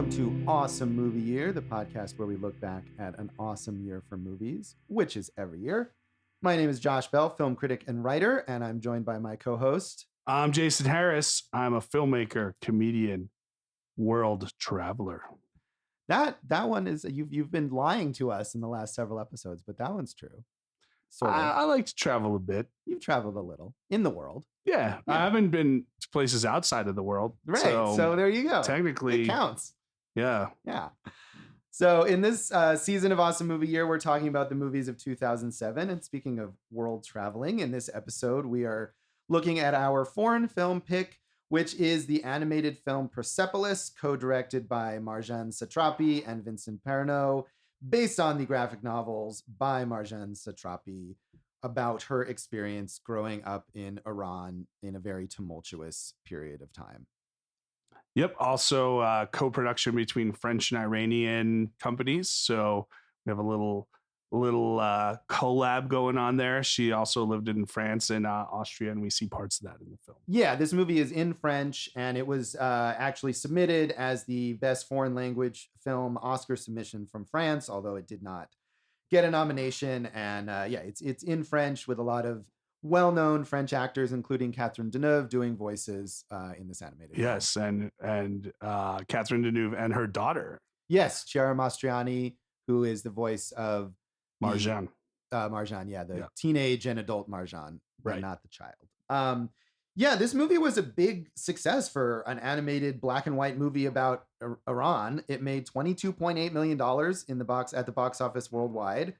Welcome to Awesome Movie Year, the podcast where we look back at an awesome year for movies, which is every year. My name is Josh Bell, film critic and writer, and I'm joined by my co-host. I'm Jason Harris. I'm a filmmaker, comedian, world traveler. That one is, you've been lying to us in the last several episodes, but that one's true. Sort of. I like to travel a bit. You've traveled a little in the world. Yeah, I haven't been to places outside of the world. Right. So there you go. Technically, it counts. Yeah. Yeah. So in this season of Awesome Movie Year, we're talking about the movies of 2007. And speaking of world traveling, in this episode, we are looking at our foreign film pick, which is the animated film Persepolis, co-directed by Marjane Satrapi and Vincent Paronnaud, based on the graphic novels by Marjane Satrapi about her experience growing up in Iran in a very tumultuous period of time. Yep. Also, co-production between French and Iranian companies. So we have a little collab going on there. She also lived in France and Austria, and we see parts of that in the film. Yeah, this movie is in French, and it was actually submitted as the best foreign language film Oscar submission from France, although it did not get a nomination. And it's in French with a lot of well-known French actors, including Catherine Deneuve, doing voices in this animated film. Yes, and Catherine Deneuve and her daughter. Yes, Chiara Mastroianni, who is the voice of Marjane. The teenage and adult Marjane, right? Not the child. This movie was a big success for an animated black and white movie about Iran. It made $22.8 million at the box office worldwide.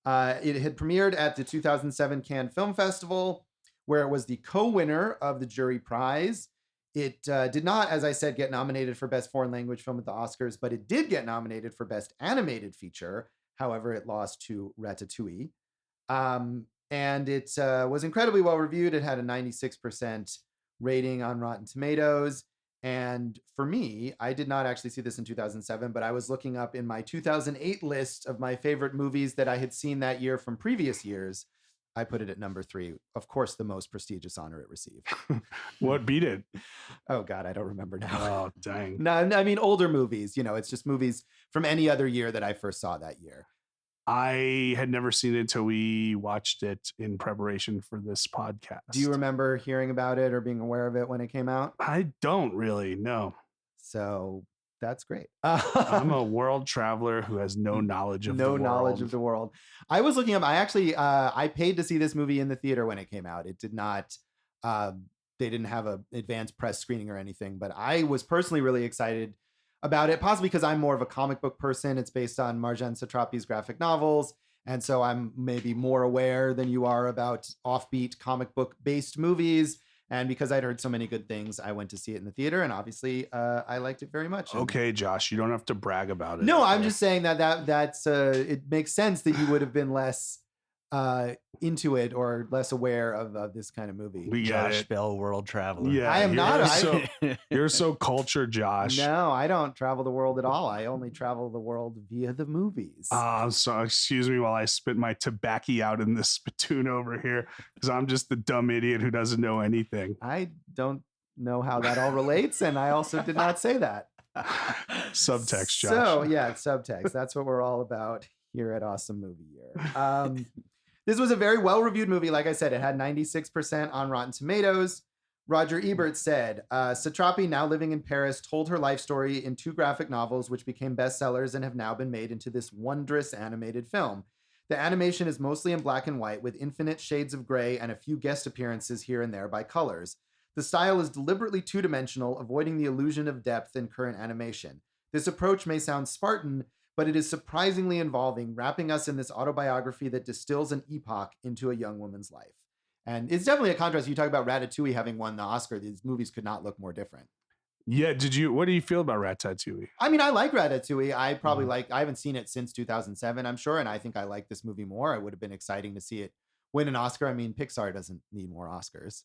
It had premiered at the 2007 Cannes Film Festival, where it was the co-winner of the jury prize. It did not, as I said, get nominated for Best Foreign Language Film at the Oscars, but it did get nominated for Best Animated Feature. However, it lost to Ratatouille. And it was incredibly well reviewed. It had a 96% rating on Rotten Tomatoes. And for me, I did not actually see this in 2007, but I was looking up in my 2008 list of my favorite movies that I had seen that year from previous years. I put it at number 3. Of course, the most prestigious honor it received. What beat it? Oh, God, I don't remember now. Oh, dang. No, I mean, older movies. It's just movies from any other year that I first saw that year. I had never seen it until we watched it in preparation for this podcast. Do you remember hearing about it or being aware of it when it came out? I don't really, no. So that's great. I'm a world traveler who has no knowledge of the world. No knowledge of the world. I was looking up, I paid to see this movie in the theater when it came out. It did not, they didn't have an advanced press screening or anything, but I was personally really excited about it, possibly because I'm more of a comic book person. It's based on Marjane Satrapi's graphic novels. And so I'm maybe more aware than you are about offbeat comic book based movies. And because I'd heard so many good things, I went to see it in the theater. And obviously I liked it very much. Okay, Josh, you don't have to brag about it. No, I'm just saying that's it makes sense that you would have been less into it or less aware of this kind of movie. We Josh Bell, world traveler. Yeah, I am not. You're so cultured, Josh. No, I don't travel the world at all. I only travel the world via the movies. So excuse me while I spit my tobacco out in this spittoon over here, because I'm just the dumb idiot who doesn't know anything. I don't know how that all relates, and I also did not say that. Subtext, Josh. So yeah, subtext. That's what we're all about here at Awesome Movie Year. This was a very well-reviewed movie. Like I said, it had 96% on Rotten Tomatoes. Roger Ebert said, Satrapi, now living in Paris, told her life story in 2 graphic novels, which became bestsellers and have now been made into this wondrous animated film. The animation is mostly in black and white, with infinite shades of gray and a few guest appearances here and there by colors. The style is deliberately two-dimensional, avoiding the illusion of depth in current animation. This approach may sound Spartan, but it is surprisingly involving, wrapping us in this autobiography that distills an epoch into a young woman's life. And it's definitely a contrast. You talk about Ratatouille having won the Oscar. These movies could not look more different. Yeah. What do you feel about Ratatouille? I mean, I like Ratatouille. I probably I haven't seen it since 2007, I'm sure. And I think I like this movie more. It would have been exciting to see it win an Oscar. I mean, Pixar doesn't need more Oscars.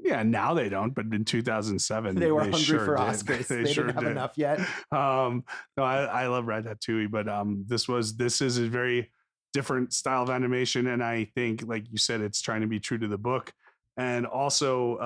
Yeah, now they don't, but in 2007 they were hungry sure for did. Oscars. They sure didn't have did. enough yet. No, I love Ratatouille, but this is a very different style of animation, and I think, like you said, it's trying to be true to the book, and also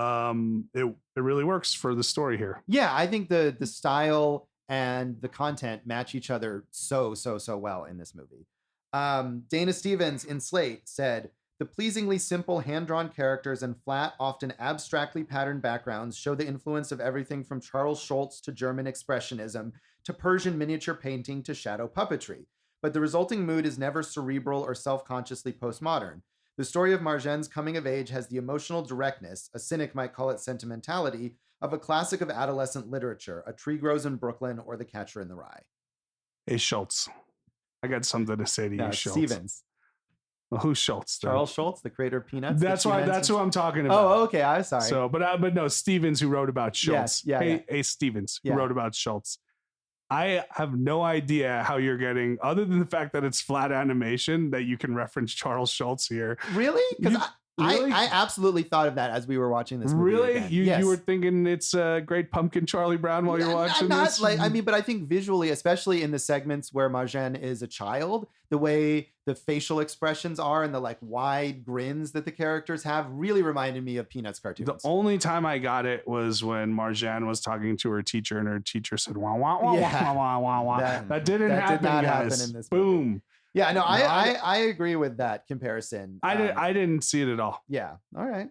it really works for the story here. Yeah, I think the style and the content match each other so well in this movie. Dana Stevens in Slate said, the pleasingly simple hand-drawn characters and flat, often abstractly patterned backgrounds show the influence of everything from Charles Schulz to German Expressionism to Persian miniature painting to shadow puppetry. But the resulting mood is never cerebral or self-consciously postmodern. The story of Marjane's coming of age has the emotional directness, a cynic might call it sentimentality, of a classic of adolescent literature, A Tree Grows in Brooklyn or The Catcher in the Rye. Hey, Schultz. I got something to say to you, Schultz. Stevens. Well, who's Schultz? Then? Charles Schulz, the creator of Peanuts. That's who I'm talking about. Oh, okay. I'm sorry. So, but no, Stevens, who wrote about Schultz. Yes, hey, Stevens, who wrote about Schultz. I have no idea how you're getting, other than the fact that it's flat animation, that you can reference Charles Schulz here. Really? Because Really? I absolutely thought of that as we were watching this movie. Really? Again. You were thinking it's a Great Pumpkin Charlie Brown while you're watching this? But I think visually, especially in the segments where Marjane is a child, the way the facial expressions are and the like wide grins that the characters have really reminded me of Peanuts cartoons. The only time I got it was when Marjane was talking to her teacher and her teacher said, wah, wah, wah, wah, wah, wah, wah. That didn't happen, did not guys. happen in this Boom. movie. Yeah, no, I agree with that comparison. I didn't see it at all. Yeah. All right.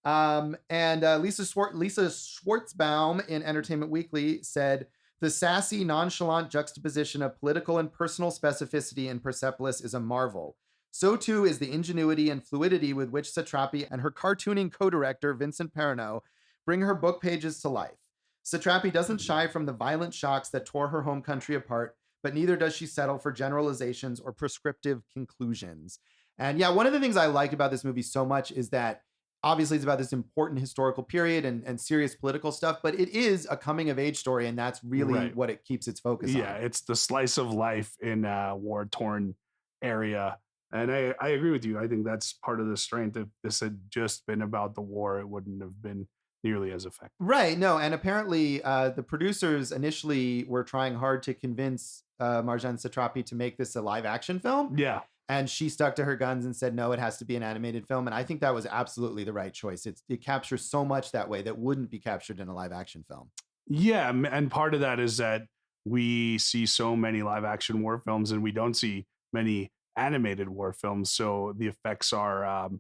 And Lisa Schwartzbaum in Entertainment Weekly said, the sassy, nonchalant juxtaposition of political and personal specificity in Persepolis is a marvel. So too is the ingenuity and fluidity with which Satrapi and her cartooning co-director, Vincent Paronnaud, bring her book pages to life. Satrapi doesn't shy from the violent shocks that tore her home country apart, but neither does she settle for generalizations or prescriptive conclusions. And yeah, one of the things I like about this movie so much is that obviously it's about this important historical period and serious political stuff, but it is a coming of age story, and that's really what it keeps its focus on. Yeah, it's the slice of life in a war-torn area. And I agree with you. I think that's part of the strength. If this had just been about the war, it wouldn't have been nearly as effective. Right. No. And apparently the producers initially were trying hard to convince Marjane Satrapi to make this a live action film. Yeah. And she stuck to her guns and said, no, it has to be an animated film. And I think that was absolutely the right choice. It captures so much that way that wouldn't be captured in a live action film. Yeah. And part of that is that we see so many live action war films and we don't see many animated war films. So the effects are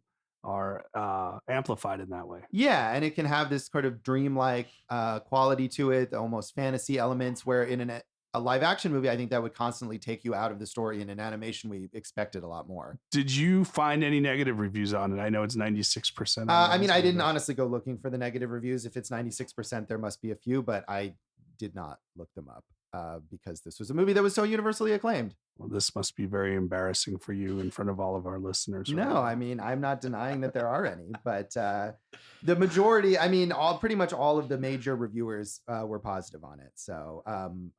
amplified in that way. Yeah. And it can have this sort of dreamlike quality to it, almost fantasy elements, where in a live action movie, I think that would constantly take you out of the story. In an animation, we expected a lot more. Did you find any negative reviews on it? I know it's 96%. I mean, I didn't honestly go looking for the negative reviews. If it's 96%, there must be a few, but I did not look them up because this was a movie that was so universally acclaimed. Well, this must be very embarrassing for you in front of all of our listeners. Right? No, I mean, I'm not denying that there are any, but the majority, I mean, pretty much all of the major reviewers were positive on it. So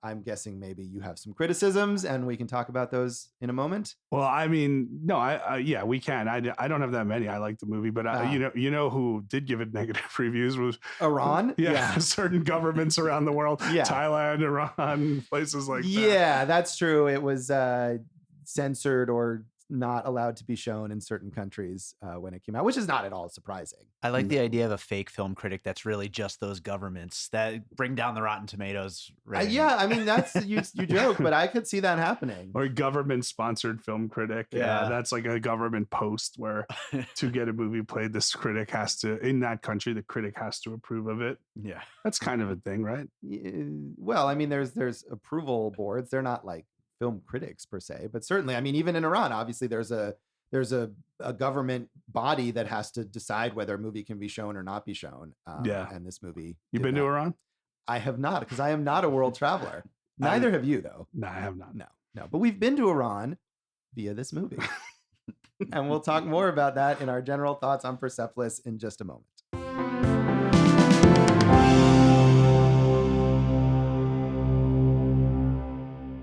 I'm guessing maybe you have some criticisms and we can talk about those in a moment. Well, I mean, no, yeah, we can. I don't have that many. I like the movie, but you know who did give it negative reviews was Iran. Yeah. Certain governments around the world, Thailand, Iran, places like that. Yeah, that's true. It was censored or not allowed to be shown in certain countries when it came out, which is not at all surprising. I like the idea of a fake film critic that's really just those governments that bring down the Rotten Tomatoes rating. Yeah, I mean, that's you joke, but I could see that happening. Or a government-sponsored film critic. Yeah, that's like a government post where to get a movie played, this critic has to, in that country, the critic has to approve of it. Yeah, that's kind of a thing, right? Well, I mean, there's approval boards. They're not like film critics per se, but certainly, I mean, even in Iran, obviously there's a government body that has to decide whether a movie can be shown or not be shown. And this movie. You've been to Iran? I have not, because I am not a world traveler. Neither have you, though. No, I have not. No. But we've been to Iran via this movie. And we'll talk more about that in our general thoughts on Persepolis in just a moment.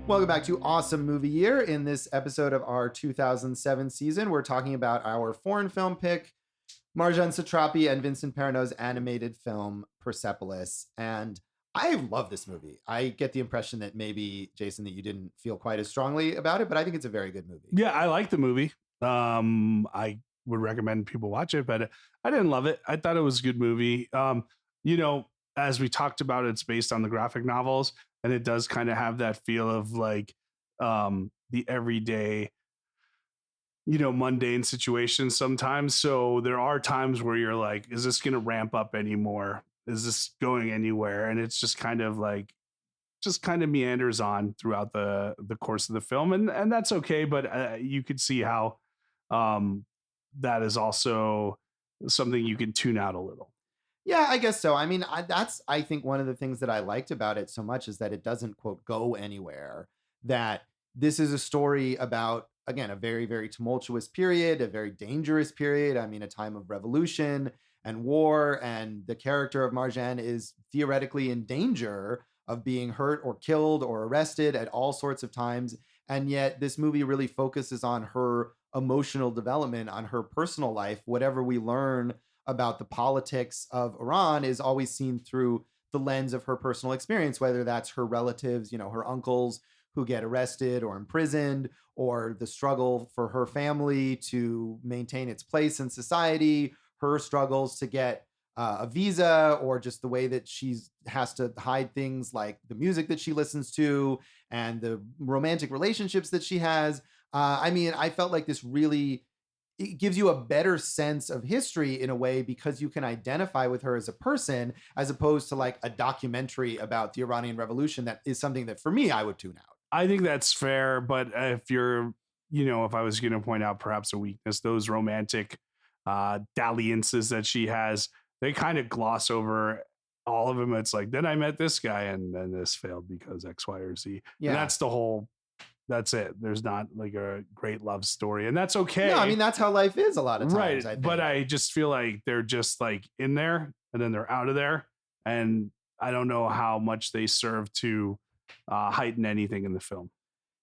Welcome back to Awesome Movie Year. In this episode of our 2007 season, we're talking about our foreign film pick, Marjane Satrapi and Vincent Paronnaud's animated film, Persepolis. And I love this movie. I get the impression that maybe, Jason, that you didn't feel quite as strongly about it, but I think it's a very good movie. Yeah, I like the movie. I would recommend people watch it, but I didn't love it. I thought it was a good movie. as we talked about, it's based on the graphic novels, and it does kind of have that feel of like the everyday, mundane situations sometimes. So there are times where you're like, is this going to ramp up anymore? Is this going anywhere? And it's just kind of like, just kind of meanders on throughout the course of the film. And that's okay. But you could see how that is also something you can tune out a little. Yeah, I guess so. I mean, I think one of the things that I liked about it so much is that it doesn't, quote, go anywhere. That this is a story about, again, a very, very tumultuous period, a very dangerous period. I mean, a time of revolution and war, and the character of Marjane is theoretically in danger of being hurt or killed or arrested at all sorts of times. And yet this movie really focuses on her emotional development, on her personal life. Whatever we learn about the politics of Iran is always seen through the lens of her personal experience, whether that's her relatives, her uncles who get arrested or imprisoned, or the struggle for her family to maintain its place in society, her struggles to get a visa, or just the way that she has to hide things like the music that she listens to and the romantic relationships that she has. I mean, I felt like this really, it gives you a better sense of history in a way, because you can identify with her as a person, as opposed to like a documentary about the Iranian Revolution. That is something that for me, I would tune out. I think that's fair. But if you're, if I was going to point out perhaps a weakness, those romantic dalliances that she has, they kind of gloss over all of them. It's like, then I met this guy and then this failed because X, Y, or Z. Yeah. And that's it. There's not like a great love story, and that's okay. No, I mean, that's how life is a lot of times. Right. I think. But I just feel like they're just like in there and then they're out of there. And I don't know how much they serve to heighten anything in the film.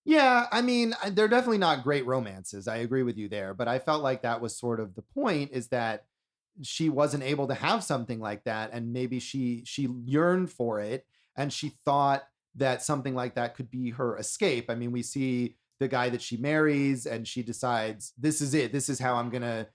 Yeah, I mean, they're definitely not great romances. I agree with you there. But I felt like that was sort of the point, is that she wasn't able to have something like that. And maybe she yearned for it, and she thought that something like that could be her escape. I mean, we see the guy that she marries, and she decides, this is it. This is how I'm going to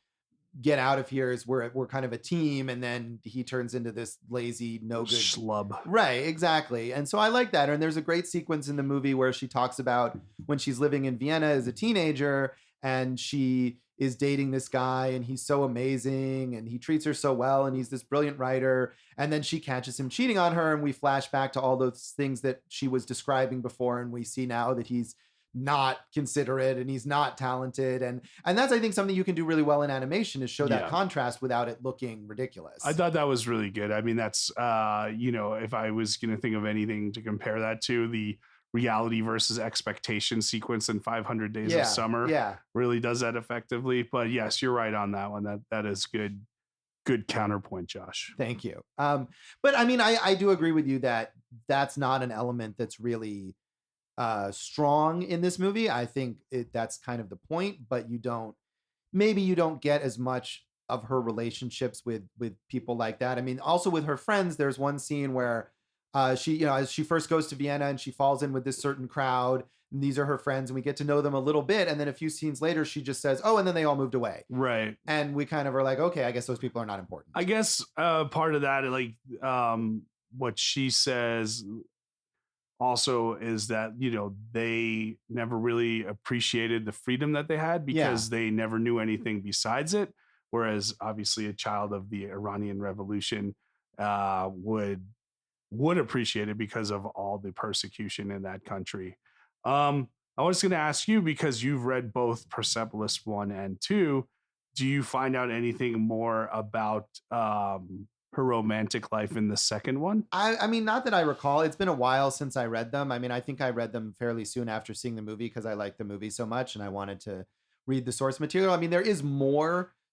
get out of here, is we're kind of a team. And then he turns into this lazy, no good schlub. Right, exactly. And so I like that. And there's a great sequence in the movie where she talks about when she's living in Vienna as a teenager, and she is dating this guy, and he's so amazing and he treats her so well, and he's this brilliant writer. And then she catches him cheating on her, and we flash back to all those things that she was describing before, and we see now that he's not considerate and he's not talented. And that's, I think, something you can do really well in animation, is show that contrast without it looking ridiculous. I thought that was really good. I mean, that's if I was going to think of anything to compare that to, the reality versus expectation sequence in 500 Days of Summer really does that effectively. But yes, you're right on that one. That is good counterpoint, Josh. Thank you. But I mean, I do agree with you that that's not an element that's really strong in this movie. I think that's kind of the point, but you don't get as much of her relationships with people like that. I mean, also with her friends, there's one scene where she, as she first goes to Vienna, and she falls in with this certain crowd, and these are her friends, and we get to know them a little bit. And then a few scenes later, she just says, oh, and then they all moved away. Right. And we kind of are like, okay, I guess those people are not important. I guess part of that, like what she says also is that, they never really appreciated the freedom that they had, because they never knew anything besides it. Whereas obviously a child of the Iranian Revolution would appreciate it because of all the persecution in that country. I was going to ask you, because you've read both Persepolis 1 and 2, do you find out anything more about her romantic life in the second one? I mean, not that I recall. It's been a while since I read them. I mean, I think I read them fairly soon after seeing the movie, because I liked the movie so much and I wanted to read the source material. I mean, there is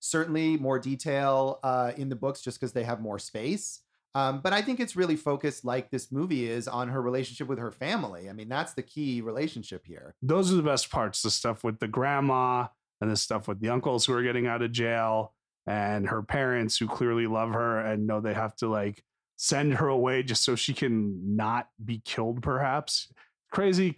certainly more detail in the books, just because they have more space. But I think it's really focused, like this movie is, on her relationship with her family. I mean, that's the key relationship here. Those are the best parts, the stuff with the grandma and the stuff with the uncles who are getting out of jail, and her parents who clearly love her and know they have to like send her away just so she can not be killed, perhaps. Crazy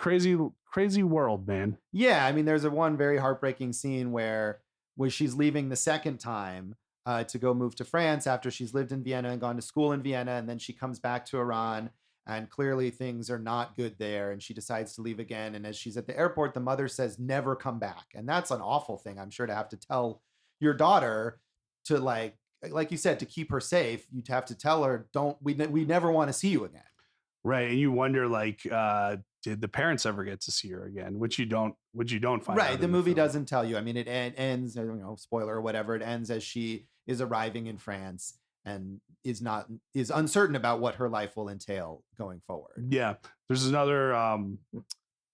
world, man. Yeah, I mean, there's one very heartbreaking scene where she's leaving the second time, to go move to France after she's lived in Vienna and gone to school in Vienna. And then she comes back to Iran, and clearly things are not good there. And she decides to leave again. And as she's at the airport, the mother says, never come back. And that's an awful thing, I'm sure, to have to tell your daughter to, like you said, to keep her safe. You'd have to tell her, we never want to see you again. Right. And you wonder, like, did the parents ever get to see her again? Which you don't find out. Right. The movie doesn't tell you. I mean, it ends, spoiler or whatever, it ends as she is arriving in France and is uncertain about what her life will entail going forward. Yeah. There's another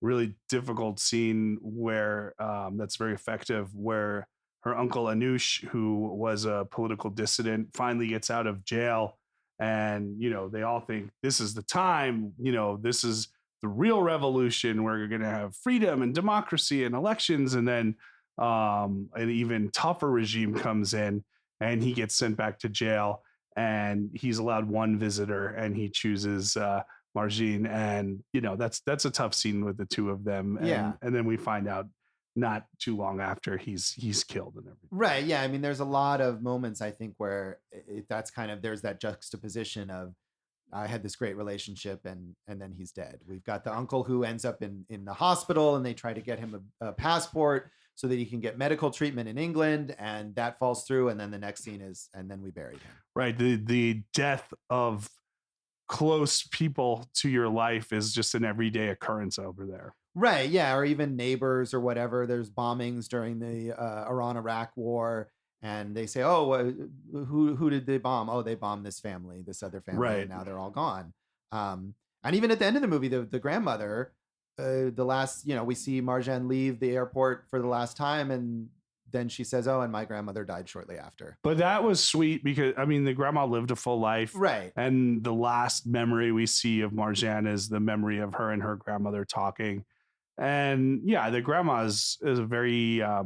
really difficult scene where that's very effective, where her uncle Anush, who was a political dissident, finally gets out of jail. And, they all think this is the time, this is the real revolution. We're going to have freedom and democracy and elections. And then an even tougher regime comes in, and he gets sent back to jail, and he's allowed one visitor, and he chooses Marjane. And, that's a tough scene with the two of them. And then we find out not too long after he's killed and everything. Right. Yeah. I mean, there's a lot of moments, I think, where that's kind of, there's that juxtaposition of, I had this great relationship and then he's dead. We've got the uncle who ends up in the hospital, and they try to get him a passport so that he can get medical treatment in England, and that falls through. And then the next scene is, and then we buried him. Right. The death of close people to your life is just an everyday occurrence over there. Right. Yeah. Or even neighbors or whatever. There's bombings during the Iran-Iraq war, and they say, oh, who did they bomb? Oh, they bombed this family, this other family. Right. And now they're all gone. And even at the end of the movie, the grandmother, the last, we see Marjane leave the airport for the last time, and then she says, oh, and my grandmother died shortly after. But that was sweet because, I mean, the grandma lived a full life. Right. And the last memory we see of Marjane is the memory of her and her grandmother talking. And yeah, the grandma is a very, I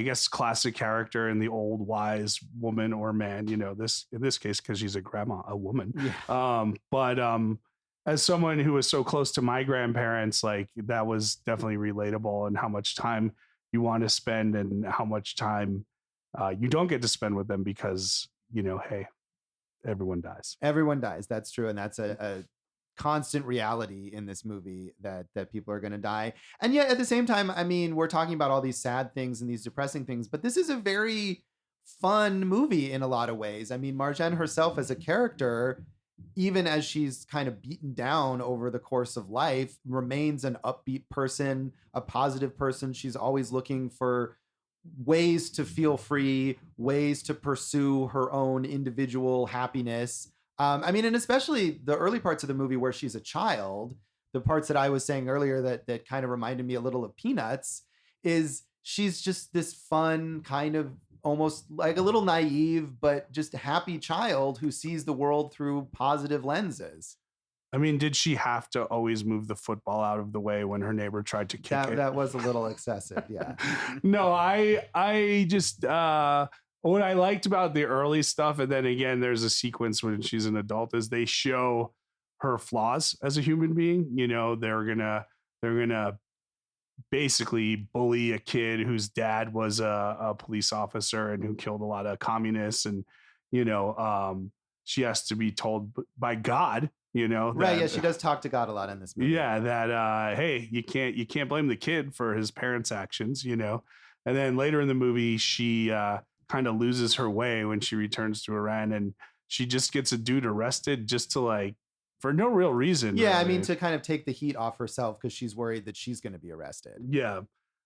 guess, classic character in the old wise woman or man, in this case, because she's a grandma, a woman. Yeah. But as someone who was so close to my grandparents, like, that was definitely relatable, and how much time you want to spend and how much time you don't get to spend with them because, hey, everyone dies. Everyone dies. That's true. And that's a constant reality in this movie, that people are going to die. And yet at the same time, I mean, we're talking about all these sad things and these depressing things, but this is a very fun movie in a lot of ways. I mean, Marjane herself as a character, even as she's kind of beaten down over the course of life, remains an upbeat person, a positive person. She's always looking for ways to feel free, ways to pursue her own individual happiness. I mean, and especially the early parts of the movie where she's a child, the parts that I was saying earlier that kind of reminded me a little of Peanuts, is she's just this fun, kind of almost like a little naive, but just happy child who sees the world through positive lenses. I mean, did she have to always move the football out of the way when her neighbor tried to kick it? That was a little excessive, yeah. No, I just... what I liked about the early stuff, and then again, there's a sequence when she's an adult, is they show her flaws as a human being. They're gonna basically bully a kid whose dad was a police officer and who killed a lot of communists, and she has to be told by God, right? Yeah, she does talk to God a lot in this movie. Yeah, that hey, you can't blame the kid for his parents' actions, and then later in the movie, she kind of loses her way when she returns to Iran, and she just gets a dude arrested just to, for no real reason. Yeah, really. I mean, to kind of take the heat off herself because she's worried that she's going to be arrested. Yeah,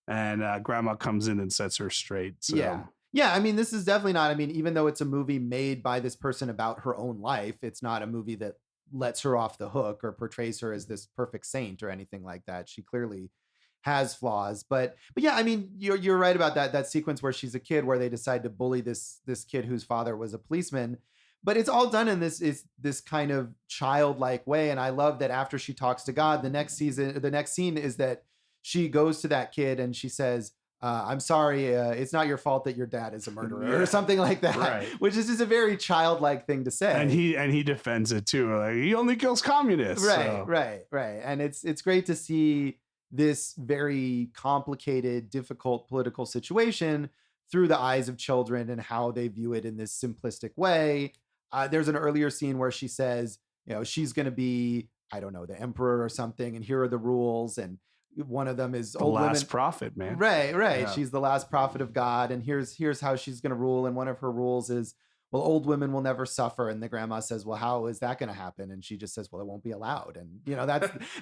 and grandma comes in and sets her straight. So. Yeah. I mean, this is definitely not. I mean, even though it's a movie made by this person about her own life, it's not a movie that lets her off the hook or portrays her as this perfect saint or anything like that. She clearly has flaws, but yeah, I mean, you're right about that sequence where she's a kid, where they decide to bully this kid whose father was a policeman, but it's all done in this kind of childlike way. And I love that after she talks to God, the next scene is that she goes to that kid and she says, I'm sorry, it's not your fault that your dad is a murderer, or something like that, right. Which is just a very childlike thing to say. And he defends it too. Like, he only kills communists. Right. And it's great to see this very complicated, difficult political situation through the eyes of children and how they view it in this simplistic way. There's an earlier scene where she says, she's going to be, I don't know, the emperor or something, and here are the rules. And one of them is The old last women. prophet, man. Right. Yeah. She's the last prophet of God, and here's how she's going to rule. And one of her rules is, well, old women will never suffer. And the grandma says, well, how is that going to happen? And she just says, well, it won't be allowed. And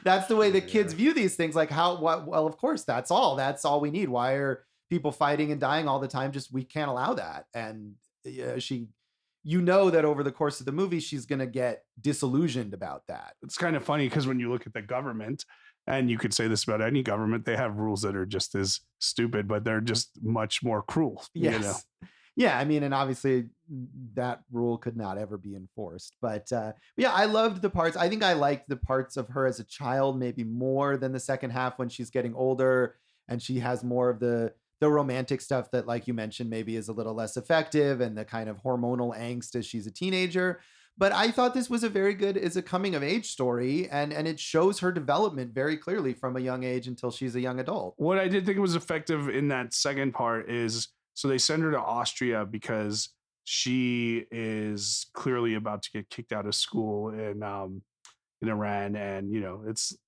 that's the way that kids view these things. Like well, of course, that's all we need. Why are people fighting and dying all the time? Just, we can't allow that. And that over the course of the movie, she's going to get disillusioned about that. It's kind of funny because when you look at the government, and you could say this about any government, they have rules that are just as stupid, but they're just much more cruel. Yes. Yeah, I mean, and obviously that rule could not ever be enforced. But yeah, I loved the parts. I think I liked the parts of her as a child maybe more than the second half when she's getting older and she has more of the romantic stuff that, like you mentioned, maybe is a little less effective, and the kind of hormonal angst as she's a teenager. But I thought this was a coming of age story, and it shows her development very clearly from a young age until she's a young adult. What I did think was effective in that second part is, so they send her to Austria because she is clearly about to get kicked out of school in Iran, and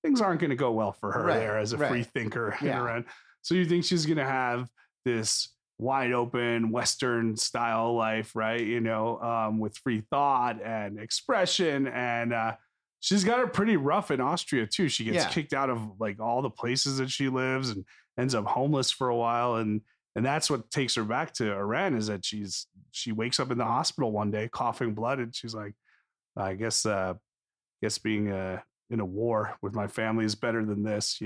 things aren't going to go well for her there as a free thinker in Iran. So you think she's going to have this wide open Western style life, right? With free thought and expression, and she's got it pretty rough in Austria too. She gets kicked out of like all the places that she lives and ends up homeless for a while, and that's what takes her back to Iran, is that she wakes up in the hospital one day coughing blood, and she's like, I guess being in a war with my family is better than this,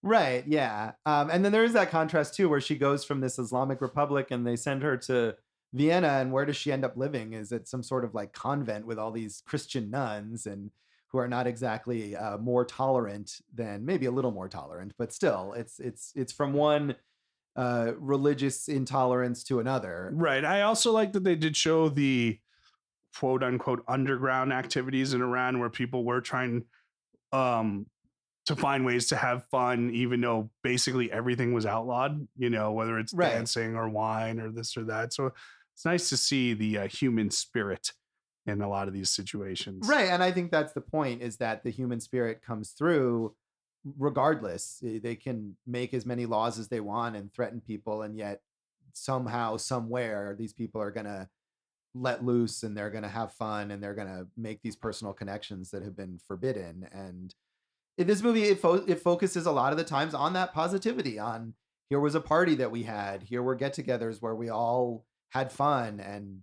Right. Yeah. And then there is that contrast too, where she goes from this Islamic Republic and they send her to Vienna, and where does she end up living? Is it some sort of like convent with all these Christian nuns and who are not exactly more tolerant than, maybe a little more tolerant, but still it's from one religious intolerance to another. Right. I also like that they did show the quote unquote underground activities in Iran where people were trying to find ways to have fun, even though basically everything was outlawed, whether it's dancing or wine or this or that. So it's nice to see the human spirit in a lot of these situations. Right. And I think that's the point, is that the human spirit comes through regardless. They can make as many laws as they want and threaten people, and yet somehow, somewhere, these people are going to let loose and they're going to have fun and they're going to make these personal connections that have been forbidden. And in this movie, it focuses a lot of the times on that positivity, on here was a party that we had, here were get-togethers where we all had fun and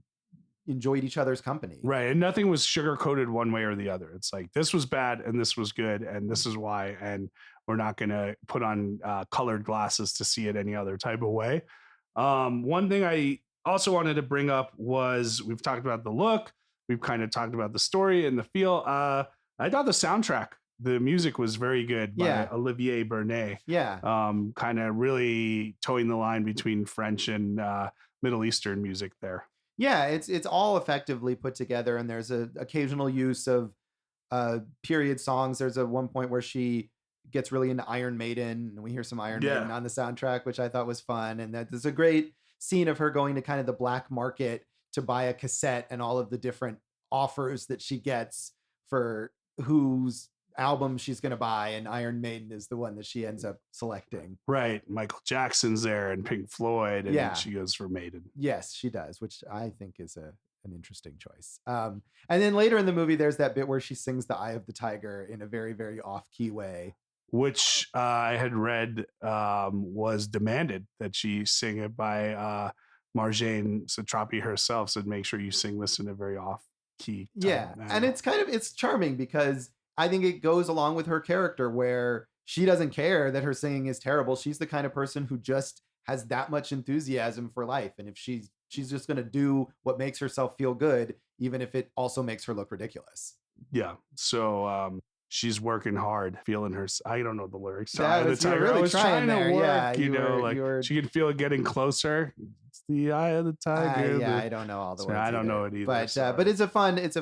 enjoyed each other's company. Right. And nothing was sugar-coated one way or the other. It's like, this was bad and this was good and this is why, and we're not going to put on colored glasses to see it any other type of way. One thing I also wanted to bring up was, we've talked about the look, we've kind of talked about the story and the feel. I thought the soundtrack, the music was very good by Olivier Bernet. Yeah. Kind of really towing the line between French and Middle Eastern music there. Yeah, it's all effectively put together, and there's a occasional use of period songs. There's one point where she gets really into Iron Maiden, and we hear some Iron Maiden on the soundtrack, which I thought was fun. And there's a great scene of her going to kind of the black market to buy a cassette, and all of the different offers that she gets for whose album she's going to buy, and Iron Maiden is the one that she ends up selecting. Right. Michael Jackson's there and Pink Floyd, and then she goes for Maiden. Yes, she does, which I think is an interesting choice. And then later in the movie, there's that bit where she sings The Eye of the Tiger in a very, very off-key way. Which I had read was demanded that she sing it by Marjane Satrapi herself, said make sure you sing this in a very off-key tone. Yeah, and it's charming because I think it goes along with her character, where she doesn't care that her singing is terrible. She's the kind of person who just has that much enthusiasm for life. And if she's just going to do what makes herself feel good, even if it also makes her look ridiculous. Yeah. So she's working hard, feeling her. I don't know the lyrics. Yeah, the tiger. really I was trying to work, yeah, she can feel it getting closer. It's the eye of the tiger. I don't know all the words. I don't know it either. But it's a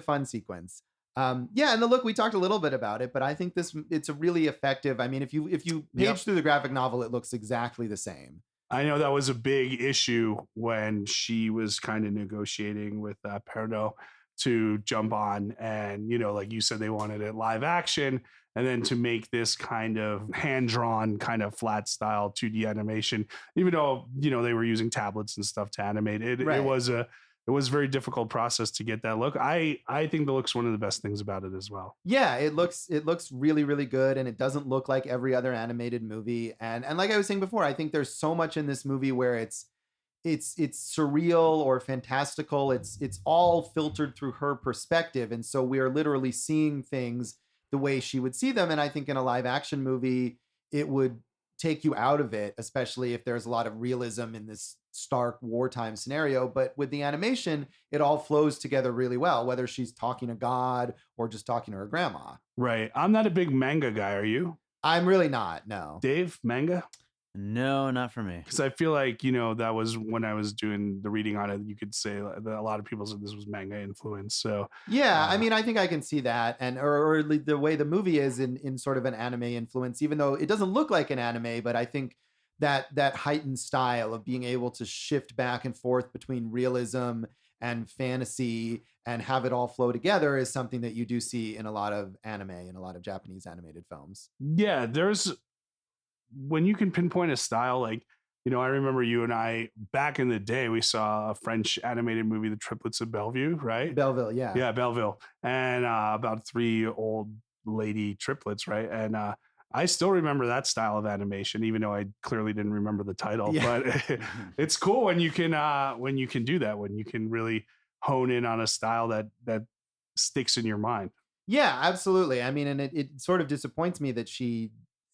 fun sequence. And the look, we talked a little bit about it, but I think it's a really effective. I mean, if you page through the graphic novel, it looks exactly the same. I know that was a big issue when she was kind of negotiating with Pernaut to jump on. And, like you said, they wanted it live action. And then to make this kind of hand drawn, kind of flat style 2D animation, even though, they were using tablets and stuff to animate it, Right. it was a very difficult process to get that look. I think the look's one of the best things about it as well. Yeah, it looks really, really good, and it doesn't look like every other animated movie. And like I was saying before, I think there's so much in this movie where it's surreal or fantastical. It's all filtered through her perspective, and so we are literally seeing things the way she would see them. And I think in a live action movie, it would take you out of it, especially if there's a lot of realism in this stark wartime scenario. But with the animation, it all flows together really well, whether she's talking to God or just talking to her grandma. Right. I'm not a big manga guy. Are you? I'm really not. No. Dave, manga? No, not for me. Because I feel like, that was when I was doing the reading on it, you could say that a lot of people said this was manga influence. So yeah, I mean, I think I can see that. And or the way the movie is in sort of an anime influence, even though it doesn't look like an anime, but I think that heightened style of being able to shift back and forth between realism and fantasy and have it all flow together is something that you do see in a lot of anime and a lot of Japanese animated films. Yeah, when you can pinpoint a style, like, I remember you and I back in the day, we saw a French animated movie, The Triplets of Bellevue, right? Belleville, yeah. Yeah, Belleville. And about 3 old lady triplets, right? And I still remember that style of animation, even though I clearly didn't remember the title. Yeah. But it's cool when you can do that, when you can really hone in on a style that sticks in your mind. Yeah, absolutely. I mean, and it sort of disappoints me that she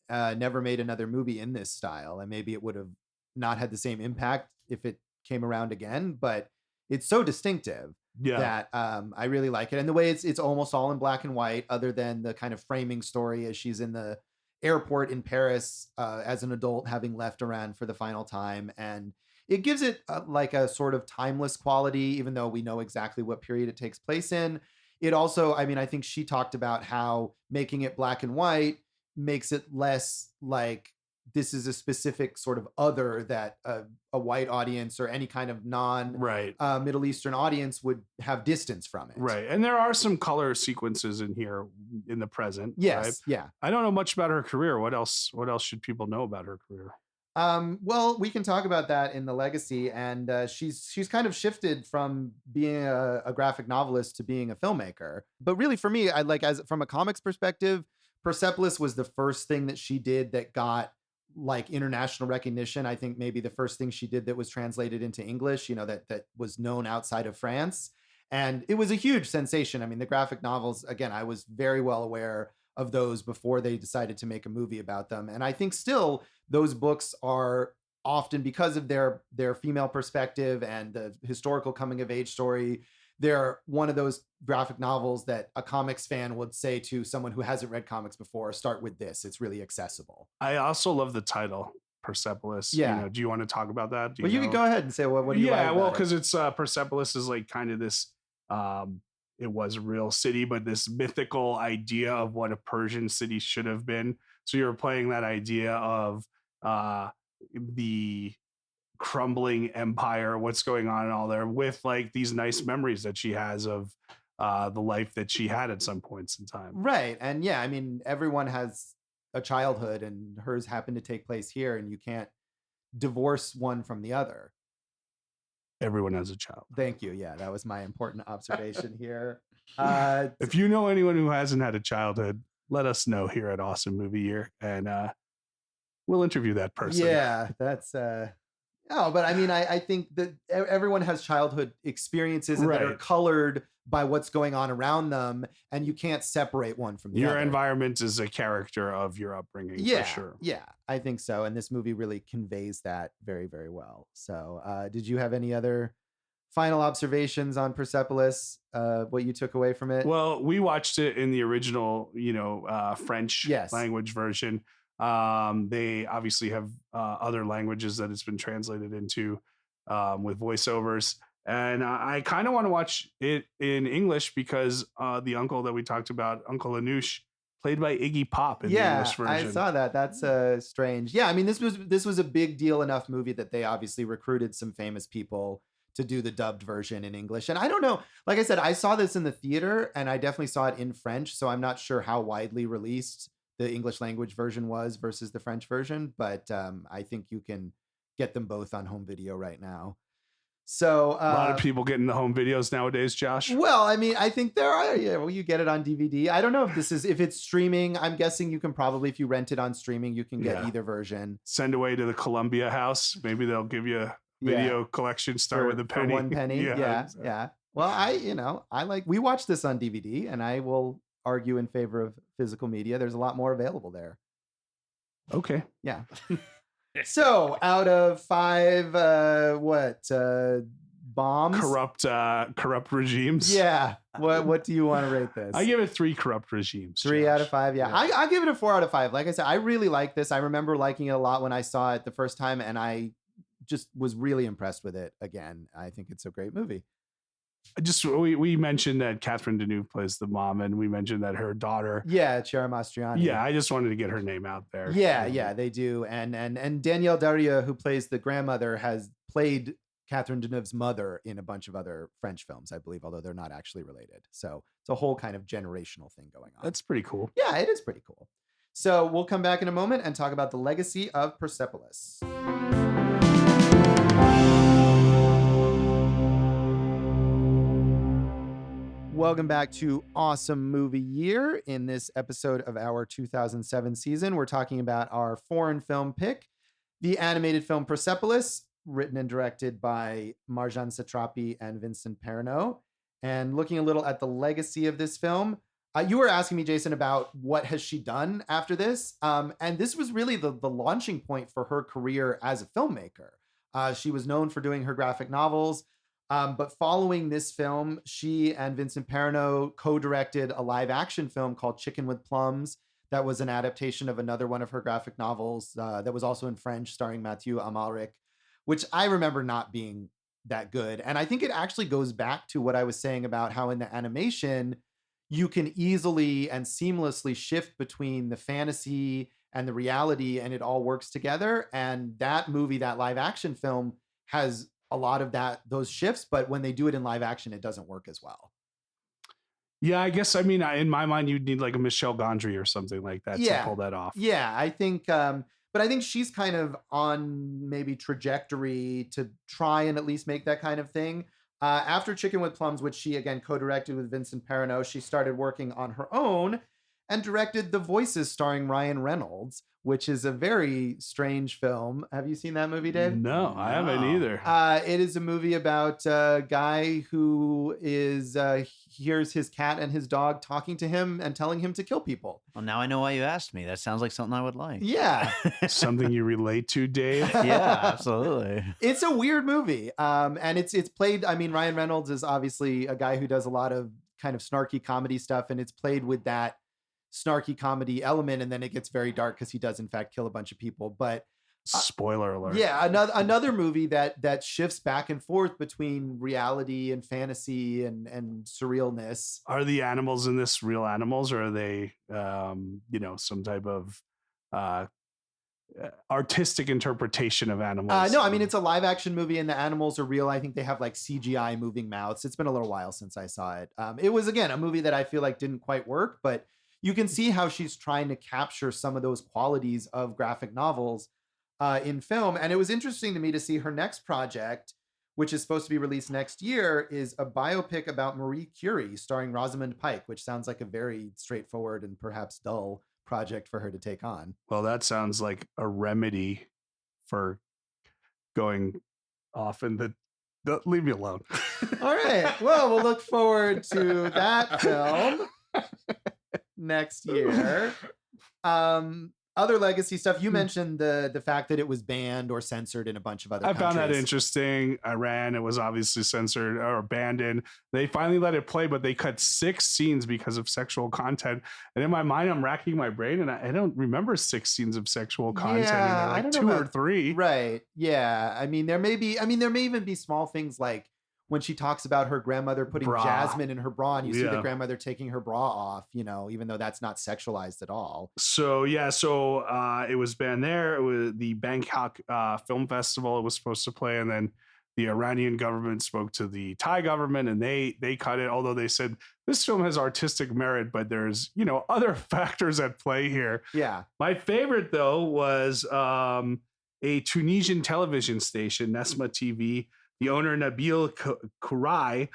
never made another movie in this style, and maybe it would have not had the same impact if it came around again. But it's so distinctive that I really like it, and the way it's almost all in black and white, other than the kind of framing story as she's in the airport in Paris as an adult, having left Iran for the final time, and it gives it like a sort of timeless quality, even though we know exactly what period it takes place in. It also, I mean, I think she talked about how making it black and white makes it less like this is a specific sort of other that a white audience or any kind of Middle Eastern audience would have distance from it. Right. And there are some color sequences in here in the present. Yes. Right? Yeah. I don't know much about her career. What else should people know about her career? Well, we can talk about that in the legacy, and she's kind of shifted from being a graphic novelist to being a filmmaker. But really, for me, I like, as from a comics perspective, Persepolis was the first thing that she did that got like international recognition. I think maybe the first thing she did that was translated into English, that was known outside of France. And it was a huge sensation. I mean, the graphic novels, again, I was very well aware of those before they decided to make a movie about them. And I think still those books are often, because of their female perspective and the historical coming of age story, they're one of those graphic novels that a comics fan would say to someone who hasn't read comics before, start with this. It's really accessible. I also love the title, Persepolis. Yeah. Do you want to talk about that? You can go ahead and say, what do you like about well, because it's Persepolis is like kind of this, it was a real city, but this mythical idea of what a Persian city should have been. So you're playing that idea of the crumbling empire, what's going on and all there, with like these nice memories that she has of the life that she had at some points in time. Right. And yeah, I mean, everyone has a childhood, and hers happened to take place here, and you can't divorce one from the other. Everyone has a child. Thank you. Yeah, that was my important observation here. If you know anyone who hasn't had a childhood, let us know here at Awesome Movie Year, and we'll interview that person. Yeah, that's but I mean, I think that everyone has childhood experiences that are colored by what's going on around them, and you can't separate one from the other. Your environment is a character of your upbringing, for sure. Yeah, I think so. And this movie really conveys that very, very well. So did you have any other final observations on Persepolis, what you took away from it? Well, we watched it in the original, French language version. They obviously have other languages that it's been translated into with voiceovers. And I kind of want to watch it in English because the uncle that we talked about, Uncle Anoush, played by Iggy Pop in the English version. I saw that. That's strange. Yeah, I mean, this was a big deal enough movie that they obviously recruited some famous people to do the dubbed version in English. And I don't know, like I said, I saw this in the theater and I definitely saw it in French. So I'm not sure how widely released the English language version was versus the French version, but I think you can get them both on home video right now. So a lot of people getting the home videos nowadays, Josh. Well, I mean, I think there are. Yeah, well, you get it on DVD. I don't know if it's streaming. I'm guessing you can probably, if you rent it on streaming, you can get either version. Send away to the Columbia House. Maybe they'll give you a video collection. Start with a penny. For 1 penny. Yeah. Well, we watched this on DVD, and I will argue in favor of physical media. There's a lot more available there. Okay. Yeah. So out of 5, bombs? Corrupt regimes. Yeah. What do you want to rate this? I give it 3 corrupt regimes. 3 out of 5. Yeah. I give it a 4 out of 5. Like I said, I really like this. I remember liking it a lot when I saw it the first time, and I just was really impressed with it again. I think it's a great movie. We mentioned that Catherine Deneuve plays the mom, and we mentioned that her daughter, Chiara Mastroianni. Yeah, I just wanted to get her name out there. Yeah, they do. And Danielle Darrieux, who plays the grandmother, has played Catherine Deneuve's mother in a bunch of other French films, I believe, although they're not actually related. So it's a whole kind of generational thing going on. That's pretty cool. Yeah, it is pretty cool. So we'll come back in a moment and talk about the legacy of Persepolis. Welcome back to Awesome Movie Year. In this episode of our 2007 season, we're talking about our foreign film pick, the animated film Persepolis, written and directed by Marjane Satrapi and Vincent Paronnaud. And looking a little at the legacy of this film, you were asking me, Jason, about what has she done after this. And this was really the launching point for her career as a filmmaker. She was known for doing her graphic novels. But following this film, she and Vincent Paronnaud co-directed a live action film called Chicken with Plums. That was an adaptation of another one of her graphic novels that was also in French, starring Mathieu Amalric, which I remember not being that good. And I think it actually goes back to what I was saying about how in the animation, you can easily and seamlessly shift between the fantasy and the reality, and it all works together. And that movie, that live action film, has a lot of those shifts, but when they do it in live action, it doesn't work as well. Yeah, I guess, I mean, in my mind, you'd need like a Michel Gondry or something like that to pull that off. Yeah, I think, but I think she's kind of on maybe trajectory to try and at least make that kind of thing. After Chicken with Plums, which she again co-directed with Vincent Paronnaud, she started working on her own and directed The Voices starring Ryan Reynolds, which is a very strange film. Have you seen that movie, Dave? No, I haven't either. It is a movie about a guy who hears his cat and his dog talking to him and telling him to kill people. Well, now I know why you asked me. That sounds like something I would like. Yeah. Something you relate to, Dave? Yeah, absolutely. It's a weird movie. And it's played, I mean, Ryan Reynolds is obviously a guy who does a lot of kind of snarky comedy stuff, and it's played with that snarky comedy element, and then it gets very dark because he does in fact kill a bunch of people. But spoiler alert. Yeah, another movie that shifts back and forth between reality and fantasy and surrealness. Are the animals in this real animals, or are they some type of artistic interpretation of animals? No, I mean, it's a live action movie and the animals are real. I think they have like CGI moving mouths. It's been a little while since I saw it. It was, again, a movie that I feel like didn't quite work, but you can see how she's trying to capture some of those qualities of graphic novels in film. And it was interesting to me to see her next project, which is supposed to be released next year, is a biopic about Marie Curie starring Rosamund Pike, which sounds like a very straightforward and perhaps dull project for her to take on. Well, that sounds like a remedy for going off in the leave me alone. All right. Well, we'll look forward to that film next year. Other legacy stuff. You mentioned the fact that it was banned or censored in a bunch of other countries. I found that interesting. Iran, it was obviously censored or banned in. They finally let it play, but they cut 6 scenes because of sexual content. And in my mind, I'm racking my brain, and I don't remember 6 scenes of sexual content. Yeah, like 2 or 3. Right. Yeah. I mean, there may even be small things like when she talks about her grandmother putting Bra. jasmine in her bra, and you see the Yeah. grandmother taking her bra off, even though that's not sexualized at all. So it was banned there. It was the Bangkok Film Festival. It was supposed to play, and then the Iranian government spoke to the Thai government, and they cut it. Although they said this film has artistic merit, but there's other factors at play here. Yeah. My favorite though was a Tunisian television station, Nesma TV. The owner Nabil Kourai,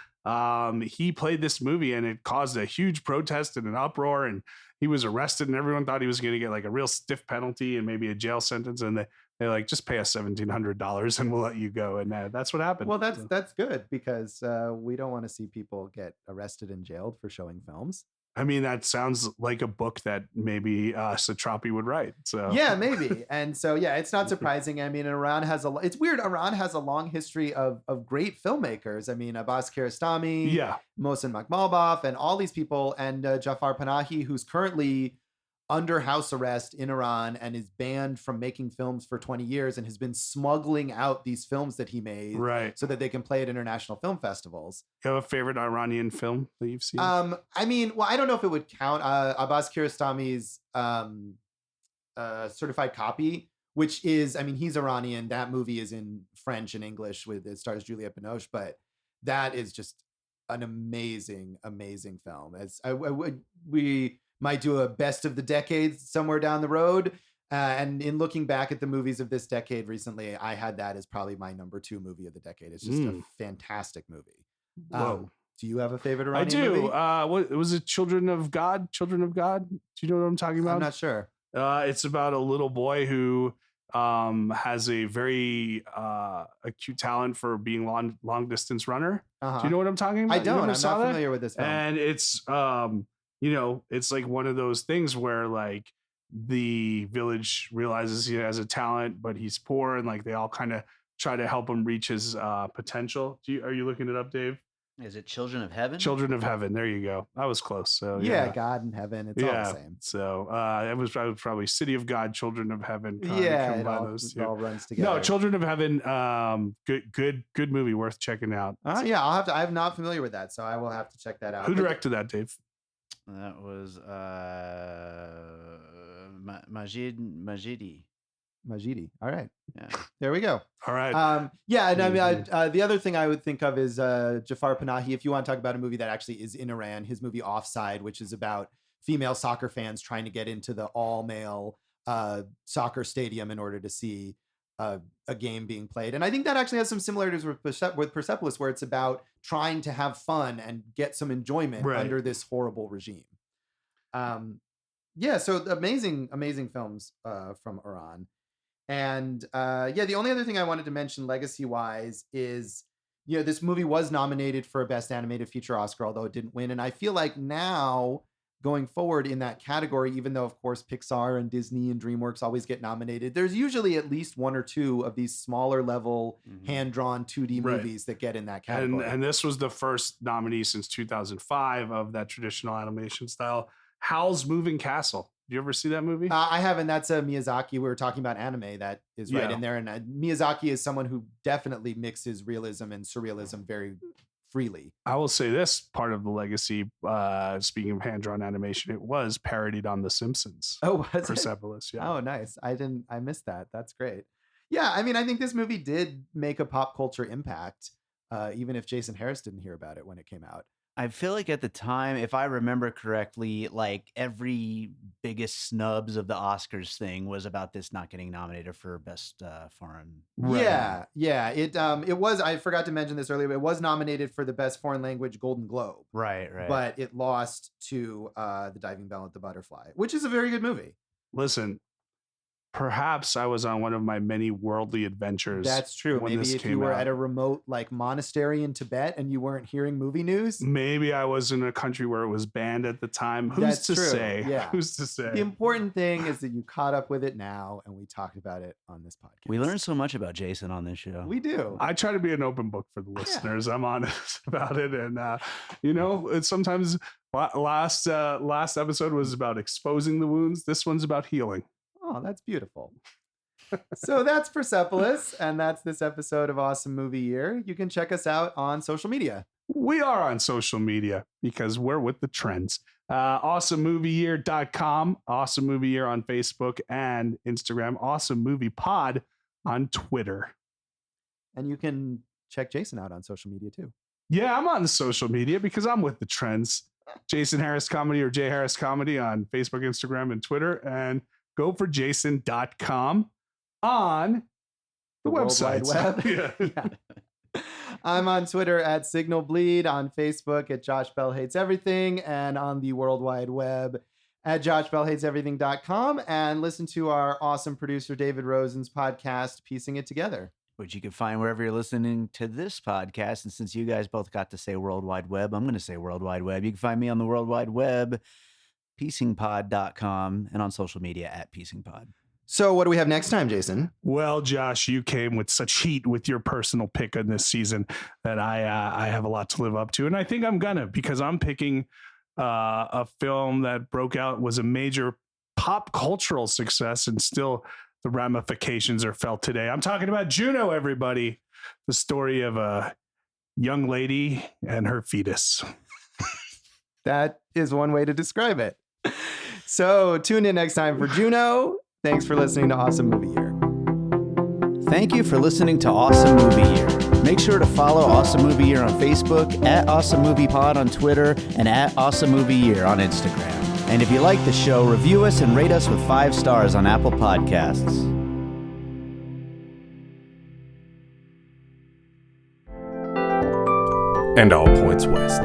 he played this movie, and it caused a huge protest and an uproar, and he was arrested, and everyone thought he was going to get like a real stiff penalty and maybe a jail sentence, and they're like, just pay us $1,700 and we'll let you go. And that's what happened. Well, that's good, because we don't want to see people get arrested and jailed for showing films. I mean, that sounds like a book that maybe Satrapi would write. So yeah, maybe. And so, yeah, it's not surprising. I mean, it's weird. Iran has a long history of great filmmakers. I mean, Abbas Kiarostami, Mohsen Makhmalbaf, and all these people, and Jafar Panahi, who's currently under house arrest in Iran and is banned from making films for 20 years and has been smuggling out these films that he made so that they can play at international film festivals. You have a favorite Iranian film that you've seen? I mean, well, I don't know if it would count. Abbas Kiarostami's Certified Copy, which is, I mean, he's Iranian. That movie is in French and English it stars Juliette Binoche, but that is just an amazing, amazing film. We might do a best of the decades somewhere down the road. And in looking back at the movies of this decade recently, I had that as probably my number 2 movie of the decade. It's just a fantastic movie. Whoa. Do you have a favorite Iranian movie? movie? What was it? Children of God? Children of God? Do you know what I'm talking about? I'm not sure. It's about a little boy who has a very acute talent for being long distance runner. Do you know what I'm talking about? I don't. I'm not familiar with this film. And it's it's like one of those things where like the village realizes he has a talent, but he's poor, and like they all kind of try to help him reach his potential. Are you looking it up, Dave? Is it Children of Heaven? Children of Heaven. There you go. I was close. So yeah, God and Heaven. It's all the same. So it was probably City of God, Children of Heaven. It all runs together. No, Children of Heaven. Good movie, worth checking out. Yeah, I'm not familiar with that, so I will have to check that out. Who directed that, Dave? That was Majidi. All right. Yeah. There we go. All right. And I mean, the other thing I would think of is Jafar Panahi. If you want to talk about a movie that actually is in Iran, his movie Offside, which is about female soccer fans trying to get into the all-male soccer stadium in order to see a game being played. And I think that actually has some similarities with Persepolis, where it's about trying to have fun and get some enjoyment under this horrible regime. So amazing films from Iran. And the only other thing I wanted to mention legacy-wise is, this movie was nominated for a Best Animated Feature Oscar, although it didn't win. And I feel like now, going forward in that category, even though, of course, Pixar and Disney and DreamWorks always get nominated, there's usually at least 1 or 2 of these smaller level, hand-drawn 2D movies that get in that category. And this was the first nominee since 2005 of that traditional animation style. Howl's Moving Castle. Did you ever see that movie? I haven't. That's a Miyazaki. We were talking about anime. That is right in there. And Miyazaki is someone who definitely mixes realism and surrealism very freely. I will say this part of the legacy, speaking of hand-drawn animation, it was parodied on The Simpsons. Oh, was Persepolis, it? Oh, nice. I missed that. That's great. Yeah, I mean, I think this movie did make a pop culture impact, even if Jason Harris didn't hear about it when it came out. I feel like at the time, if I remember correctly, like every biggest snubs of the Oscars thing was about this not getting nominated for best foreign. Yeah. It was. I forgot to mention this earlier. But it was nominated for the best foreign language Golden Globe. Right. But it lost to The Diving Bell at the Butterfly, which is a very good movie. Listen. Perhaps I was on one of my many worldly adventures. That's true. Maybe if you were at a remote monastery in Tibet and you weren't hearing movie news. Maybe I was in a country where it was banned at the time. Who's to say? Yeah. Who's to say? The important thing is that you caught up with it now, and we talked about it on this podcast. We learned so much about Jason on this show. We do. I try to be an open book for the listeners. I'm honest about it, and it's sometimes last episode was about exposing the wounds. This one's about healing. Oh, that's beautiful. So that's Persepolis, and that's this episode of Awesome Movie Year. You can check us out on social media. We are on social media because we're with the trends. AwesomeMovieYear.com, Awesome Movie Year on Facebook and Instagram, Awesome Movie Pod on Twitter. And you can check Jason out on social media too. Yeah, I'm on the social media because I'm with the trends. Jason Harris Comedy or Jay Harris Comedy on Facebook, Instagram, and Twitter. And go for Jason.com on the World website. Wide Web. Yeah. I'm on Twitter at Signal Bleed, on Facebook at Josh Bell Hates Everything, and on the World Wide Web at joshbellhateseverything.com. And listen to our awesome producer David Rosen's podcast, Piecing It Together, which you can find wherever you're listening to this podcast. And since you guys both got to say World Wide Web, I'm going to say World Wide Web. You can find me on the World Wide Web, piecingpod.com, and on social media at piecingpod. So what do we have next time, Jason? Well, Josh, you came with such heat with your personal pick on this season that I have a lot to live up to. And I think I'm gonna, because I'm picking a film that broke out, was a major pop cultural success, and still the ramifications are felt today. I'm talking about Juno, everybody. The story of a young lady and her fetus. That is one way to describe it. So tune in next time for Juno. Thanks for listening to Awesome Movie Year. Thank you for listening to Awesome Movie Year. Make sure to follow Awesome Movie Year on Facebook, at Awesome Movie Pod on Twitter, and at Awesome Movie Year on Instagram. And if you like the show, review us and rate us with 5 stars on Apple Podcasts. And all points west.